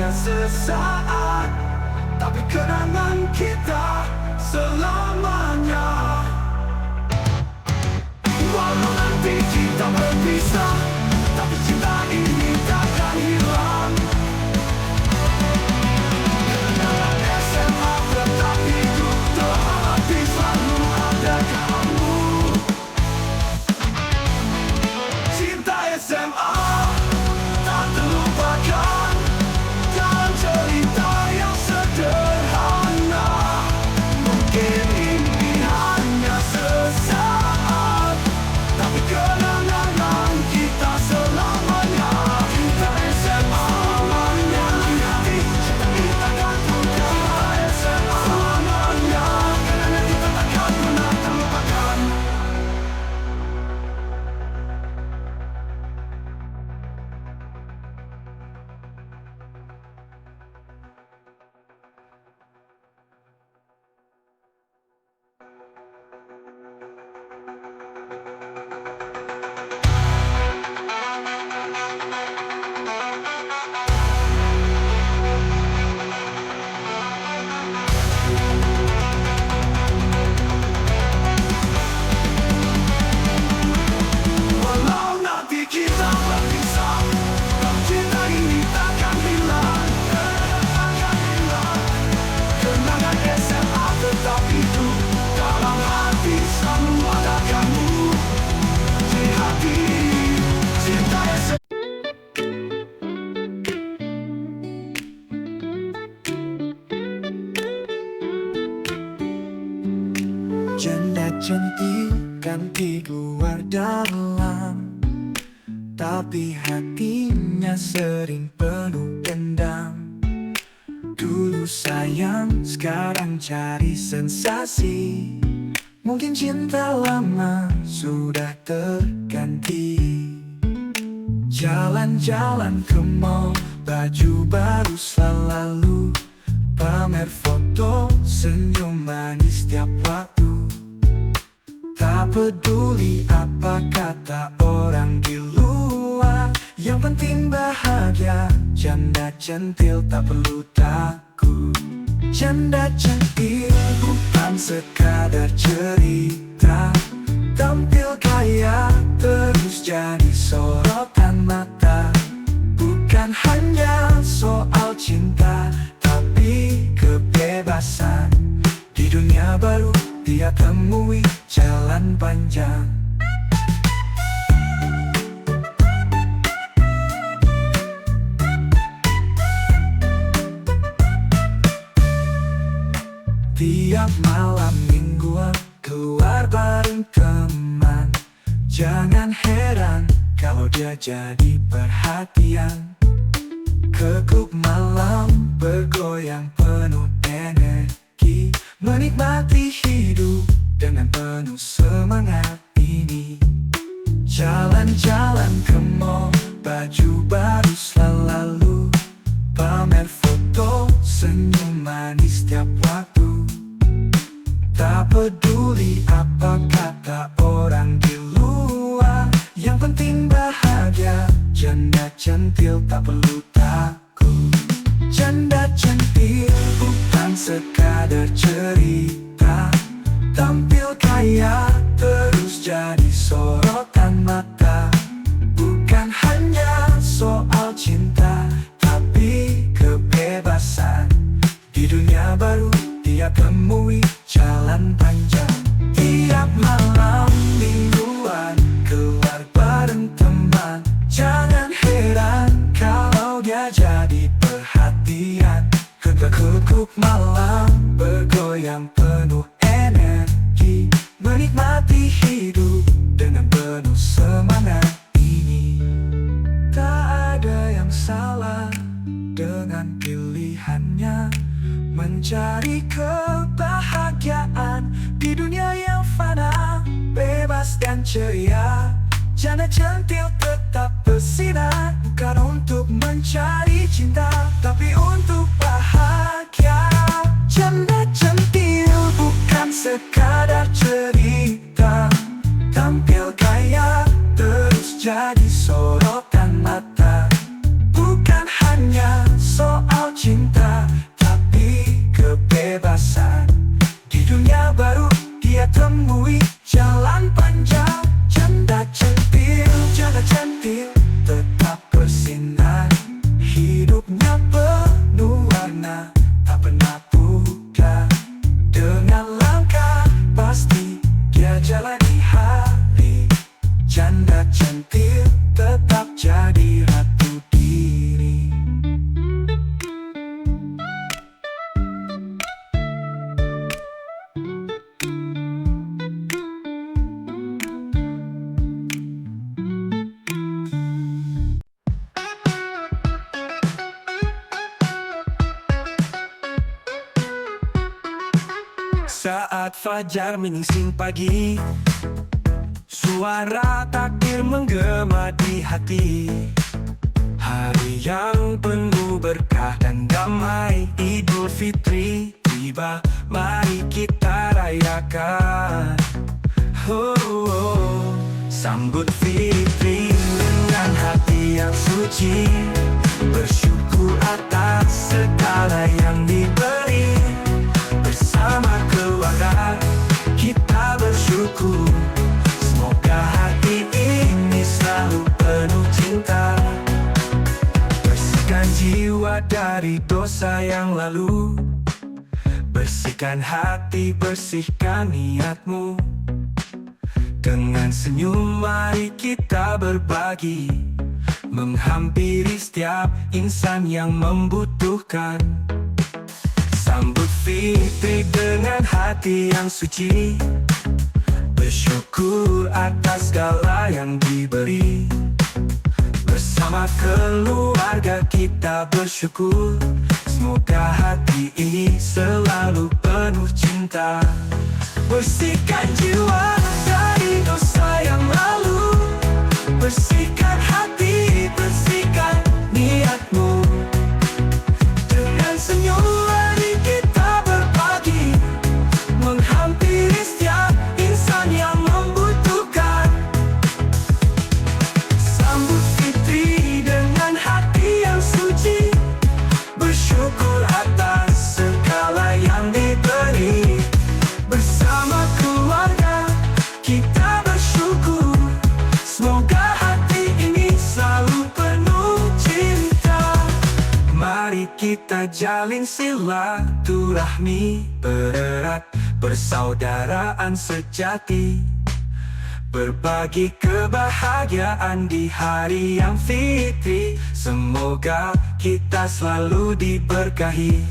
hanya sesaat, tapi kenangan kita selamanya. Walau nanti kita berpisah, tapi cinta ini takkan hilang. Kenangan SMA tetap hidup dalam hati, selalu ada kamu. Cinta SMA tak terlupakan, dalam cerita yang sederhana. Mungkin ini hanya sesaat, tapi kenangan kita selamanya. Cinta SMA selamanya, cinta kita takkan pernah. Cinta SMA selamanya, kenangan kita takkan pernah terlupakan. Walau nanti kita berpisah, tapi cinta ini takkan hilang. Takkan hilang. Kenangan SMA tetap hidup dalam hati, selalu ada kamu di hati. Cinta SMA. Janda cantik ganti luar dalam, tapi hatinya sering penuh dendam. Dulu sayang, sekarang cari sensasi. Mungkin cinta lama sudah terganti. Jalan-jalan ke mall, baju baru selalu, pamer foto, senyum manis tiap waktu. Tak peduli apa kata orang di luar, yang penting bahagia. Janda centil tak perlu takut. Janda centil bukan sekadar cerita, tampil kaya terus jadi sorotan mata. Bukan hanya soal cinta, tapi kebebasan. Di dunia baru dia temui jalan panjang. Tiap malam mingguan keluar bareng teman. Jangan heran kalau dia jadi perhatian. Ke klub malam bergoyang penuh energi, menikmati hidup dengan penuh semangat ini. Jalan-jalan ke mall, baju baru selalu, pamer foto, senyum manis tiap waktu. Tak peduli apa kata orang di luar, yang penting bahagia. Janda centil tak perlu takut. Janda centil bukan sekadar cerita, tampil kaya terus jadi sorotan mata. Bukan hanya soal cinta, tapi kebebasan. Di dunia baru dia temui jalan panjang. Tiap malam mingguan keluar bareng teman. Jangan heran kalau dia jadi perhatian. Ke klub malam bergoyang penuh energi, menikmati hidup dengan penuh semangat ini. Tak ada yang salah dengan pilihannya, mencari kebahagiaan di dunia yang fana, bebas dan ceria. Janda centil tetap bersinar, bukan untuk mencari cinta, tapi untuk bahagia. Janda centil bukan sekadar cerita, tampil kaya terus jadi sorotan mata. Bukan hanya soal cinta, tapi kebebasan. Di dunia baru dia temui jalan panjang. Janda centil tetap bersinar. Hidupnya penuh warna, tak pernah pudar. Dengan langkah pasti dia jalani hari. Janda centil tetap jadi ratu diri. Saat fajar menyingsing pagi, suara takbir menggema di hati. Hari yang penuh berkah dan damai, Idul Fitri tiba, mari kita rayakan. Sambut Fitri dengan hati yang suci, bersyukur atas segala yang diberi. Bersama keluarga kita bersyukur, semoga hati ini selalu penuh cinta. Bersihkan jiwa dari dosa yang lalu, bersihkan hati, bersihkan niatmu. Dengan senyum mari kita berbagi, menghampiri setiap insan yang membutuhkan. Sambut Fitri dengan hati yang suci, bersyukur atas segala yang diberi. Bersama keluarga kita bersyukur, semoga hati ini selalu penuh cinta. Bersihkan jiwa dari dosa yang lalu, bersihkan hati, bersihkan niatmu. Dengan senyum mari kita berbagi, menghampiri setiap insan yang membutuhkan. Sambut Fitri dengan hati yang suci, bersyukur atas segala yang diberi. Bersama keluarga kita bersyukur, semoga hati ini selalu penuh cinta. Mari kita jalin silaturahmi bererat, persaudaraan sejati, berbagi kebahagiaan di hari yang fitri. Semoga kita selalu diberkahi.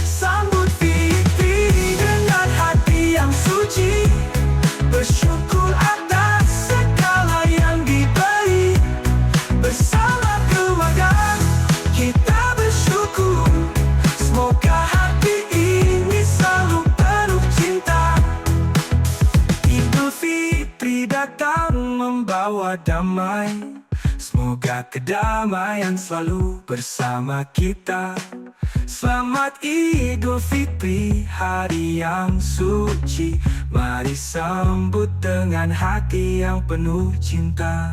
Sambut Fitri dengan hati yang suci, bersyukur atas segala yang diberi. Bersama keluarga kita bersyukur, semoga hati ini selalu penuh cinta. Idul Fitri datang membawa damai, semoga kedamaian selalu bersama kita. Selamat Idul Fitri, hari yang suci. Mari sambut dengan hati yang penuh cinta.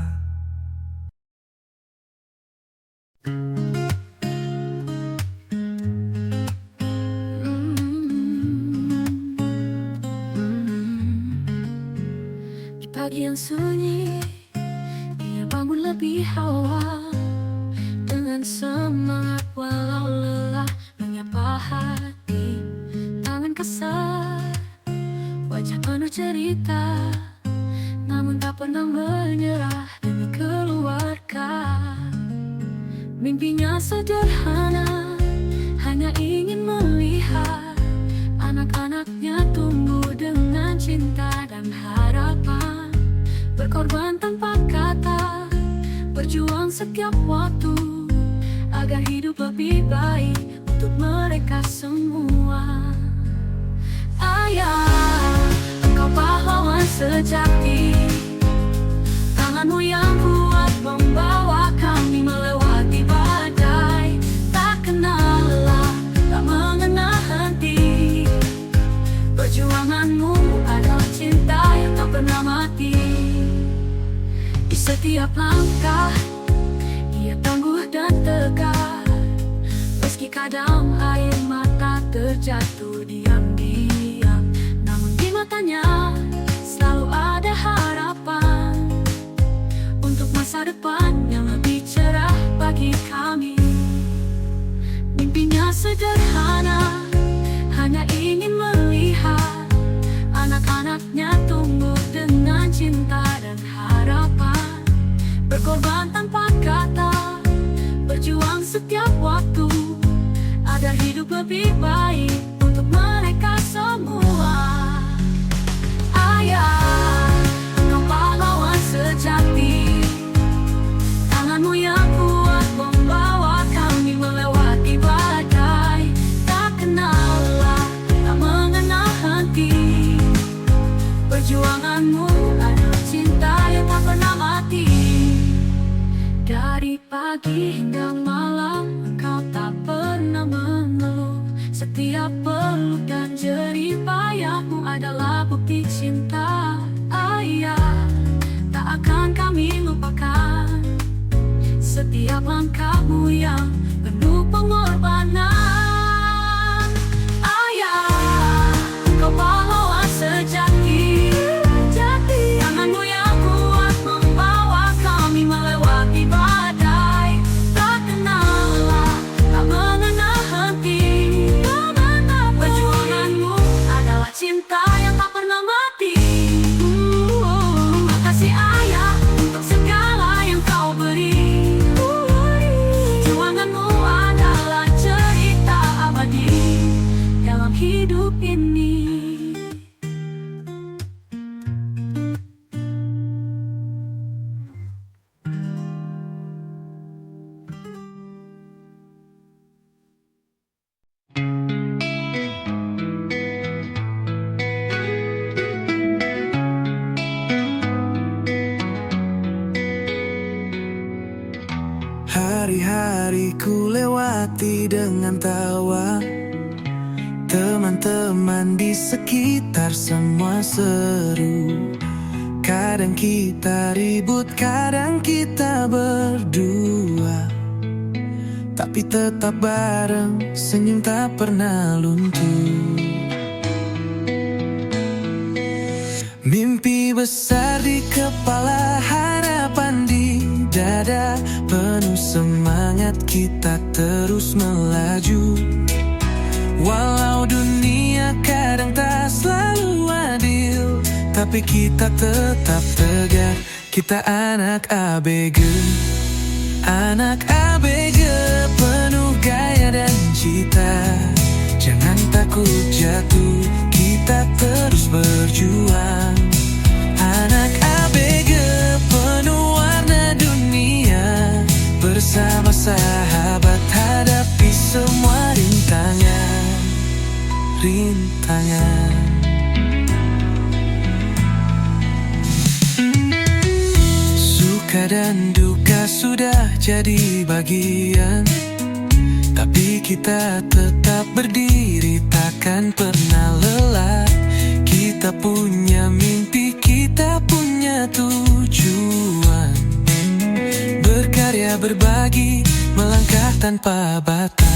Di pagi yang sunyi, dia bangun lebih awal, dengan semangat walau lelah, menyapa hati. Tangan kasar, wajah penuh cerita, namun tak pernah menyerah demi keluarga. Mimpinya sederhana, hanya ingin melihat anak-anaknya tumbuh dengan cinta dan harapan. Berkorban tanpa kata, berjuang setiap waktu, agar hidup lebih baik untuk mereka semua. Ayah, engkau pahlawan sejati, tanganmu yang kuat membawa kami melewati badai. Tak kenal lelah, tak mengenal henti, perjuanganmu adalah cinta yang tak pernah mati. Di setiap langkah ia tangguh dan tegar, meski kadang waktu diam-diam, namun di matanya selalu ada harapan untuk masa depan yang lebih cerah bagi kami. Mimpinya sederhana, hanya ingin melihat anak-anaknya tumbuh dengan cinta dan harapan, berkorban tanpa kata, berjuang setiap waktu agar hidup lebih baik untuk mereka semua. Ayah, engkau pahlawan sejati, tanganmu yang kuat membawa kami melewati badai. Tak kenal lelah, tak mengenal henti, perjuanganmu adalah cinta yang tak pernah mati. Dari pagi hingga malam engkau tak pernah mengeluh. Setiap peluk dan jerih payahmu adalah bukti cinta. Ayah, tak akan kami lupakan setiap langkahmu yang penuh pengorbanan. Ayah, engkau pahlawan sejati, tanganmu yang kuat membawa kami melewati badai. Tak kenal lelah, tak mengenal henti, perjuanganmu adalah cinta yang tak pernah mati. Makasih ayah untuk segala yang kau beri. Perjuanganmu adalah cerita abadi dalam hidup ini. Hari-hari ku lewati dengan tawa, teman-teman di sekitar semua seru. Kadang kita ribut, kadang kita berdua, tapi tetap bareng, senyum tak pernah luntur. Mimpi besar di kepala, harapan di dada, penuh semangat kita terus melaju. Walau dunia kadang tak selalu adil, tapi kita tetap tegar. Kita anak ABG, anak ABG penuh gaya dan cita. Jangan takut jatuh, kita terus berjuang. Anak ABG penuh warna dunia, bersama sahabat hadapi semua rintangan. Suka dan duka sudah jadi bagian, tapi kita tetap berdiri, takkan pernah lelah. Kita punya mimpi, kita punya tujuan, berkarya, berbagi, melangkah tanpa batas.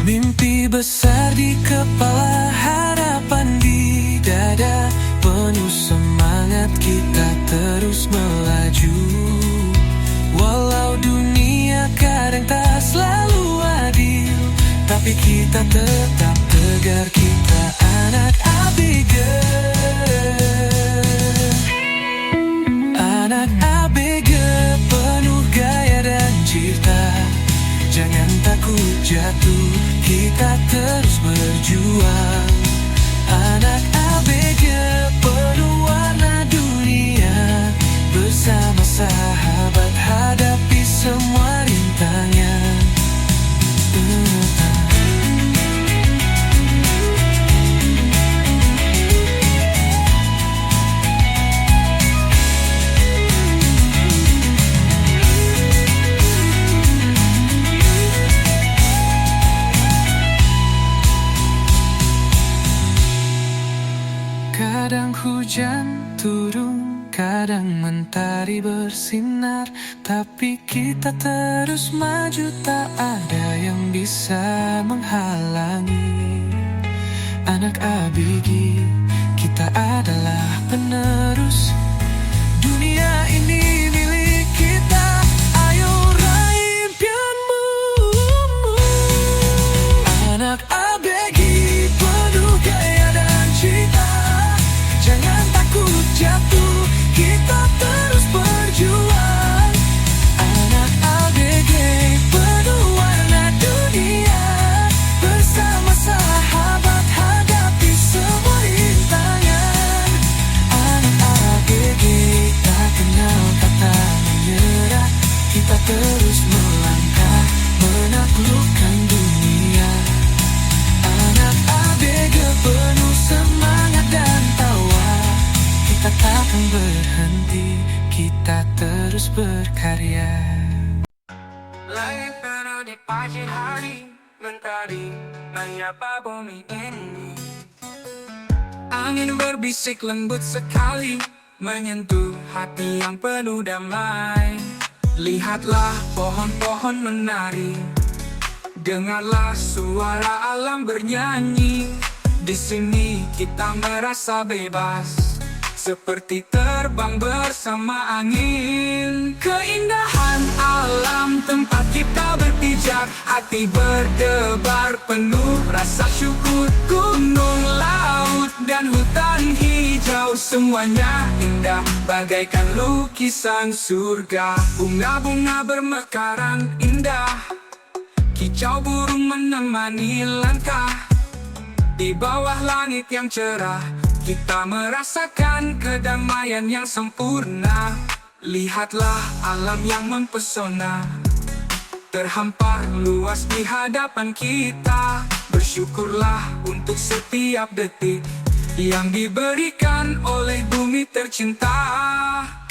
Mimpi besar di kepala, harapan di dada, penuh semangat kita terus melaju. Walau dunia kadang tak selalu adil, tapi kita tetap tegar. Kita anak ABG, anak ABG penuh gaya dan cita. Jangan takut jatuh, kita terus berjuang. Anak ABG penuh warna dunia, bersama sahabat hadapi semua rintangan. mentari bersinar, tapi kita terus maju, tak ada yang bisa menghalangi. Anak ABG, kita adalah penerus. Dunia ini milik kita, ayo raih impianmu. Anak ABG penuh gaya dan cita, jangan takut jatuh, kita terus berjuang. Anak ABG penuh warna dunia, bersama sahabat hadapi semua rintangan. Anak ABG tak kenal kata menyerah, kita terus melangkah menaklukkan dunia. Anak ABG penuh semangat dan tawa, kita takkan berhenti, kita terus berkarya. Langit biru di pagi hari, mentari menyapa bumi ini. Angin berbisik lembut sekali, menyentuh hati yang penuh damai. Lihatlah pohon-pohon menari, dengarlah suara alam bernyanyi. Di sini kita merasa bebas, seperti terbang bersama angin. Keindahan alam tempat kita berpijak, hati berdebar penuh rasa syukur. Gunung, laut, dan hutan hijau, semuanya indah bagaikan lukisan surga. Bunga-bunga bermekaran indah, kicau burung menemani langkah. Di bawah langit yang cerah, kita merasakan kedamaian yang sempurna. Lihatlah alam yang mempesona, terhampar luas di hadapan kita. Bersyukurlah untuk setiap detik yang diberikan oleh bumi tercinta.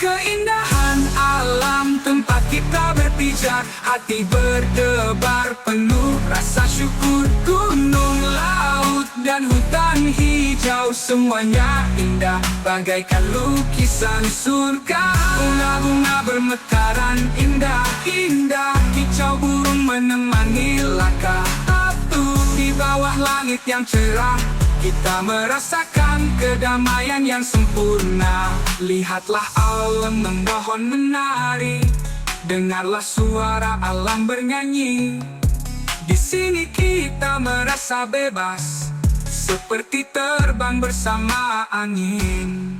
Keindahan alam tempat kita berpijak, hati berdebar penuh rasa syukur. Gunung, laut, dan hutan hijau, semuanya indah bagaikan lukisan surga. Bunga-bunga bermekaran indah-indah, kicau burung menemani langkah. Di bawah langit yang cerah, kita merasakan kedamaian yang sempurna. Lihatlah alam memohon menari, dengarlah suara alam bernyanyi. Di sini kita merasa bebas, seperti terbang bersama angin.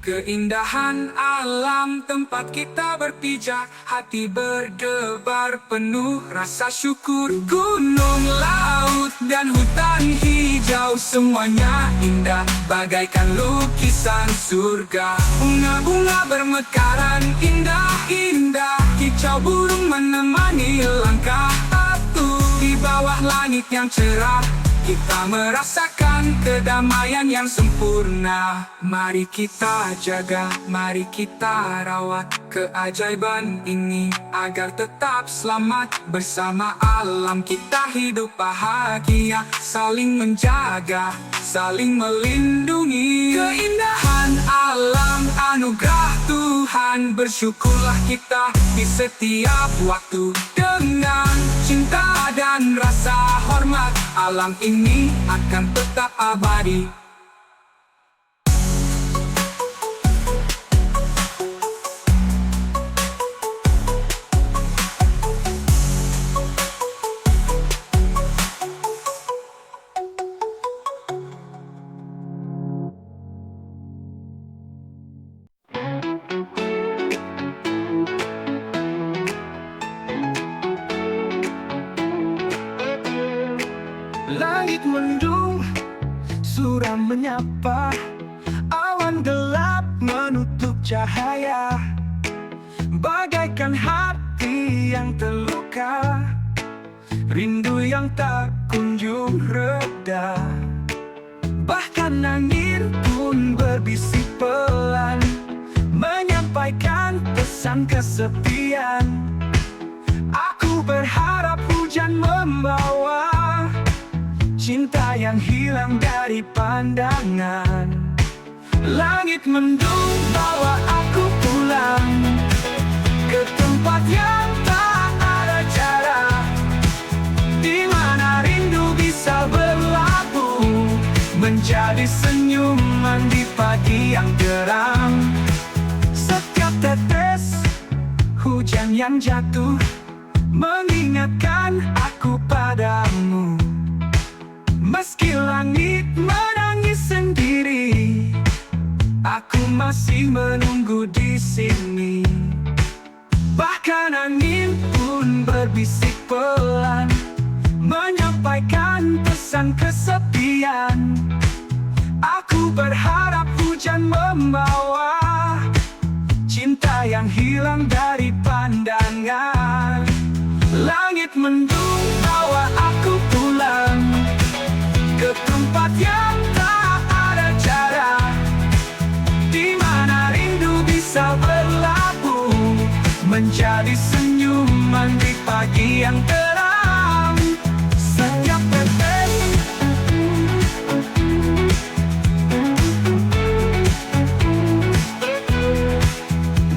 Keindahan alam tempat kita berpijak, hati berdebar penuh rasa syukur. Gunung, laut, dan hutan hijau, semuanya indah bagaikan lukisan surga. Bunga-bunga bermekaran indah-indah, kicau burung menemani langkah. Di bawah langit yang cerah, kita merasakan kedamaian yang sempurna. Mari kita jaga, mari kita rawat keajaiban ini, agar tetap selamat bersama alam. Kita hidup bahagia, saling menjaga, saling melindungi. Keindahan alam anugerah Tuhan, bersyukurlah kita di setiap waktu. Dengan cinta dan rasa hormat, alam ini akan tetap abadi. Langit mendung, suram menyapa, awan gelap menutup cahaya, bagaikan hati yang terluka, rindu yang tak kunjung reda. Bahkan angin pun berbisik pelan, menyampaikan pesan kesepian. Aku berharap hujan membawa cinta yang hilang dari pandangan. Langit mendung, bawa aku pulang. yang jatuh mengingatkan aku padamu. Meski langit menangis sendiri, aku masih menunggu di sini. Bahkan angin pun berbisik pelan, menyampaikan pesan kesepian. Aku berharap hujan membawa cinta yang hilang dari pandangan. Langit mendung bawa aku pulang ke tempat yang tak ada jarak, di mana rindu bisa berlabuh menjadi senyuman di pagi yang terang. Setiap tetes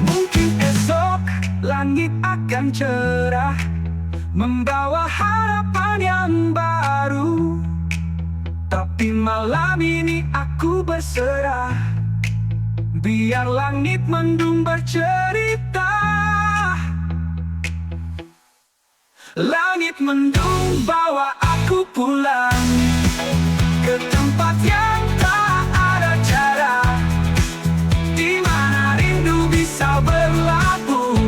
mungkin esok langit akan cerah, membawa harapan yang baru. Tapi malam ini aku berserah, biar langit mendung bercerita. Langit mendung bawa aku pulang ke tempat yang tak ada jarak, di mana rindu bisa berlabuh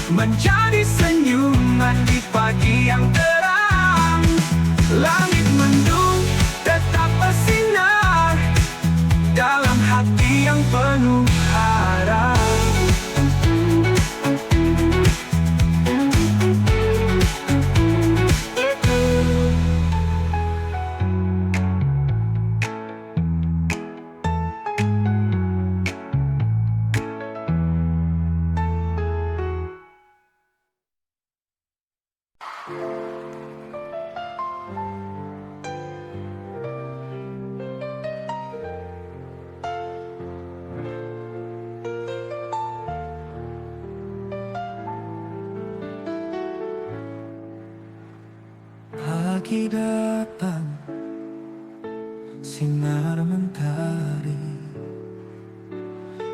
menjadi senyuman di pagi yang terang. Langit mendung tetap bersinar dalam hati yang penuh harap. Pagi datang, sinar mentari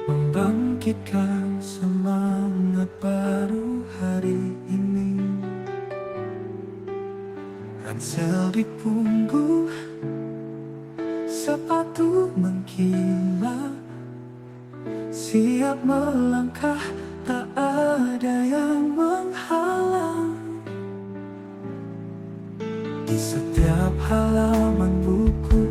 membangkitkan semangat baru hari ini. Ransel di punggung, sepatu mengkilat, siap melangkah, tak ada yang menghalang. Di setiap halaman buku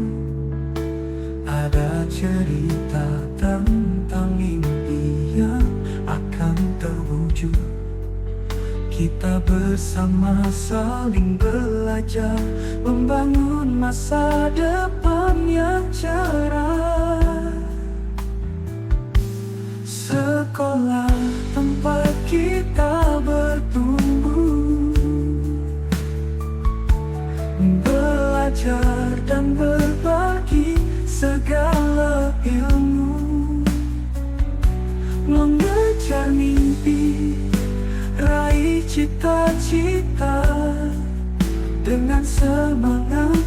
ada cerita tentang mimpi yang akan terwujud. Kita bersama saling belajar, membangun masa depan yang cerah. Sekolah tempat kita bertumbuh, belajar dan berbagi segala ilmu, mengejar mimpi, raih cita-cita. Dengan semangat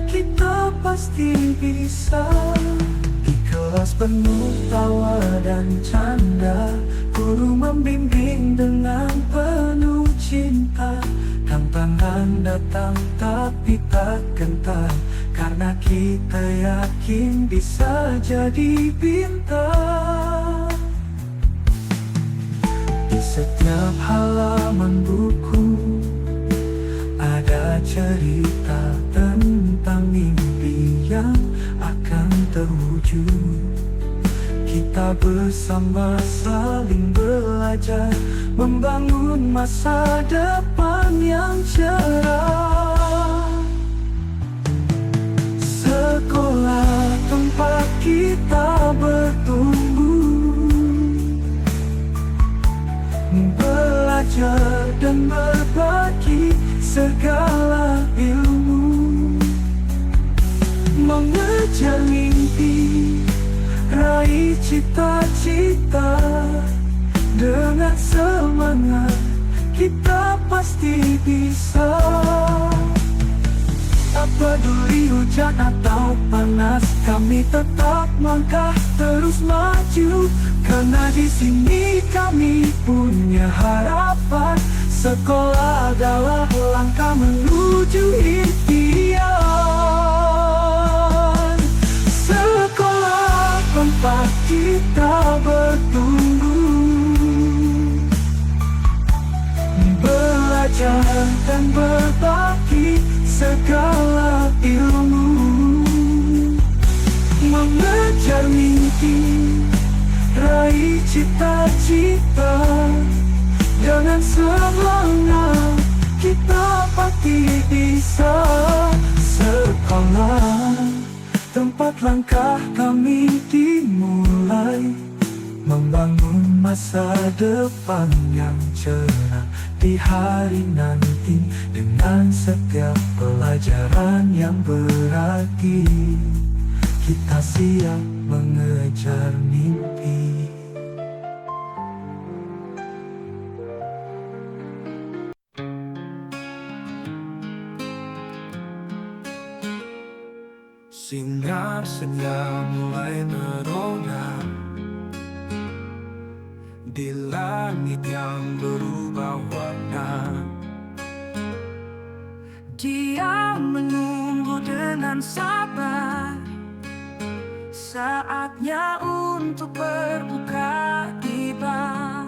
kita pasti bisa. Di kelas penuh tawa dan canda, guru membimbing dengan penuh cinta. Tantangan datang tapi tak gentar, karena kita yakin bisa jadi bintang. Di setiap halaman buku ada cerita tentang mimpi yang akan terwujud. Kita bersama saling belajar, membangun masa depan yang cerah. Sekolah tempat kita bertumbuh, belajar dan berbagi segala ilmu, mengejar mimpi, raih cita-cita. Dengan semangat kita pasti bisa. Tak peduli hujan atau panas, kami tetap langkah terus maju, karena di sini kami punya harapan. Sekolah adalah langkah menuju impian. Sekolah tempat kita bertumbuh, belajar dan berbagi segala ilmu, mengejar mimpi, raih cita-cita. Dengan semangat kita pasti bisa. Sekolah tempat langkah kami dimulai, membangun masa depan yang cerah di hari nanti. Dengan setiap pelajaran yang berarti, kita siap mengejar mimpi. Sinar senja mulai merona di langit yang berubah warna. Dia menunggu dengan sabar, saatnya untuk berbuka tiba.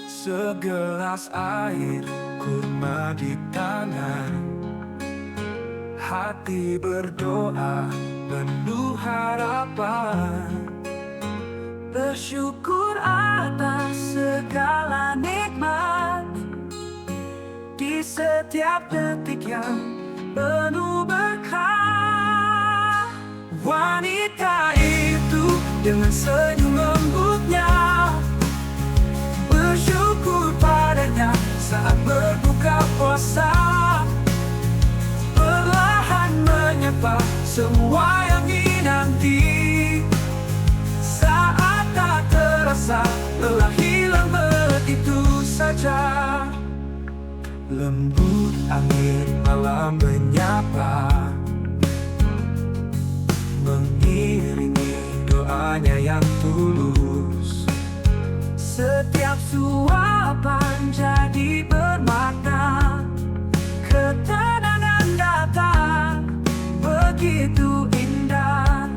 Segelas air kurma di tangan, hati berdoa penuh harapan. Bersyukur atas segala nikmat, di setiap detik yang penuh berkah. Wanita itu dengan senyum lembutnya, bersyukur padanya saat berbuka puasa. Perlahan menyapa semua yang dinanti, saat tak terasa lelah hilang begitu saja. Lembut angin malam menyapa, mengiringi doanya yang tulus. Setiap suapan jadi bermakna, ketenangan datang begitu indah.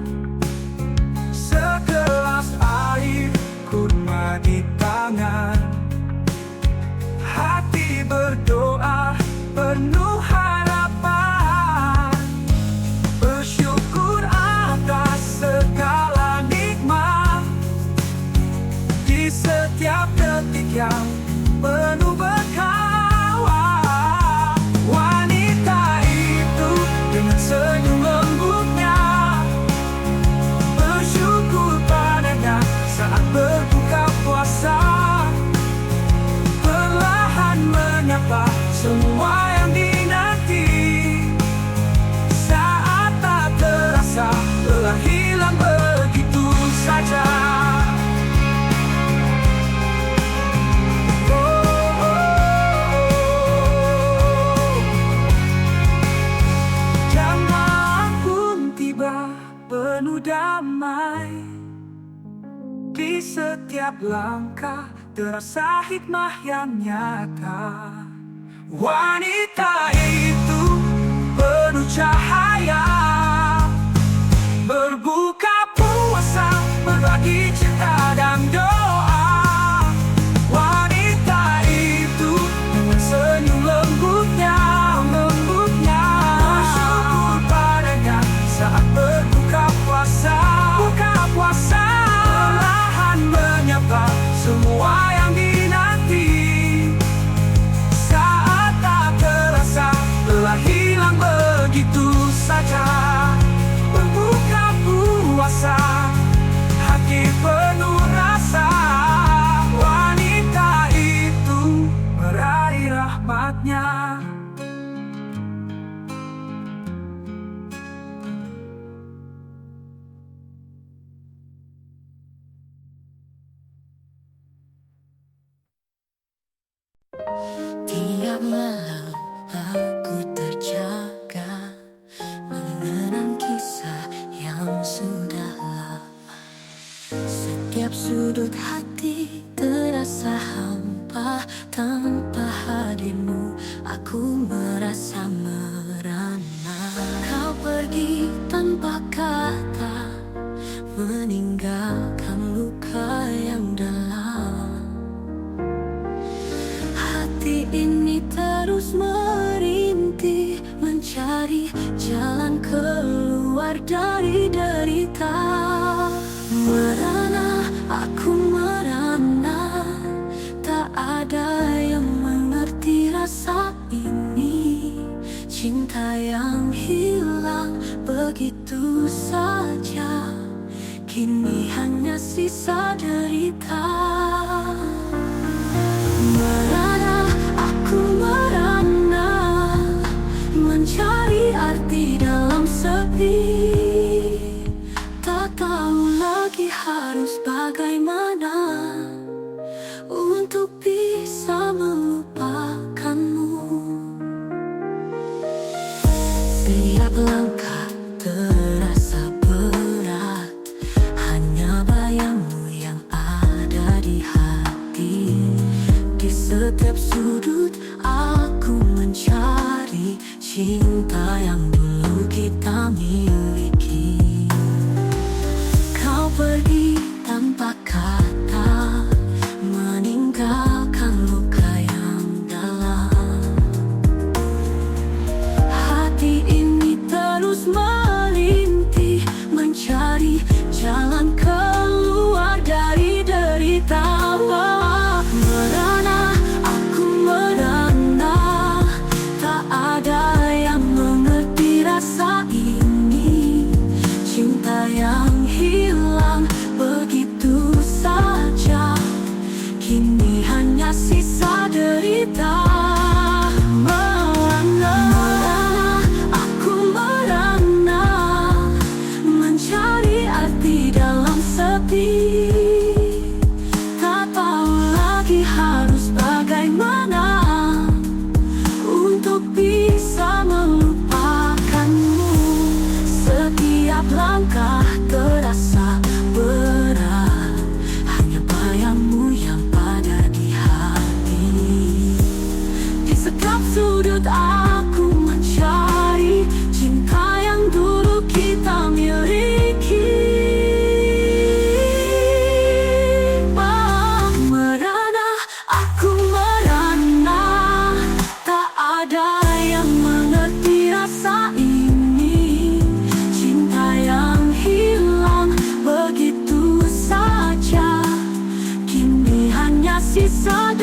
Segelas air kurma di tangan, hati berdoa penuh harapan. Bersyukur atas segala nikmat, di setiap detik yang penuh berkah. Wanita itu dengan senyum lembutnya, bersyukur padanya saat berbuka puasa. Perlahan menyapa semua yang dinanti, saat tak terasa lelah hilang begitu saja. Jam malam pun tiba penuh damai, di setiap langkah terasa hikmah yang nyata. Wanita itu penuh cahaya, berbuka puasa, berbagi cinta dan doa. Wanita itu dengan senyum lembutnya, bersyukur padanya saat berbuka puasa. Perlahan menyapa semua yang dinanti, saat tak terasa lelah hilang begitu saja. Berbuka puasa, hati penuh rasa. Wanita itu meraih rahmatnya. Tiap malam aku terjaga, mengenang kisah yang sudah lama. Setiap sudut hati terasa hampa tanpa terus merintih, mencari jalan keluar dari derita. Merana, aku merana, tak ada yang mengerti rasa ini. Cinta yang hilang begitu saja, kini hanya sisa derita. Merana, aku merana, mencari arti dalam sepi. Tak tahu lagi harus bagaimana untuk bisa melupakanmu. Setiap langkah terasa berat, hanya bayangmu yang ada di hati. Di setiap sudut aku mencari cinta yang dulu kita miliki. Kau pergi tanpa kata, meninggalkan luka yang dalam. Hati ini terus melintih, mencari jalan keluar dari derita. Merana, aku merana, tak ada yang mengerti rasa ini. Cinta yang hilang begitu saja, kini hanya sisa derita. Merana, aku merana, mencari arti dalam sepi. Tak tahu lagi harus bagaimana untuk bisa melupakanmu. Setiap langkah terasa berat, hanya bayangmu yang ada di hati. Di setiap sudut aku mencari cinta yang dulu kita miliki. Merana, aku merana, tak ada yang mengerti rasa ini. Cinta yang hilang begitu saja, kini hanya sisa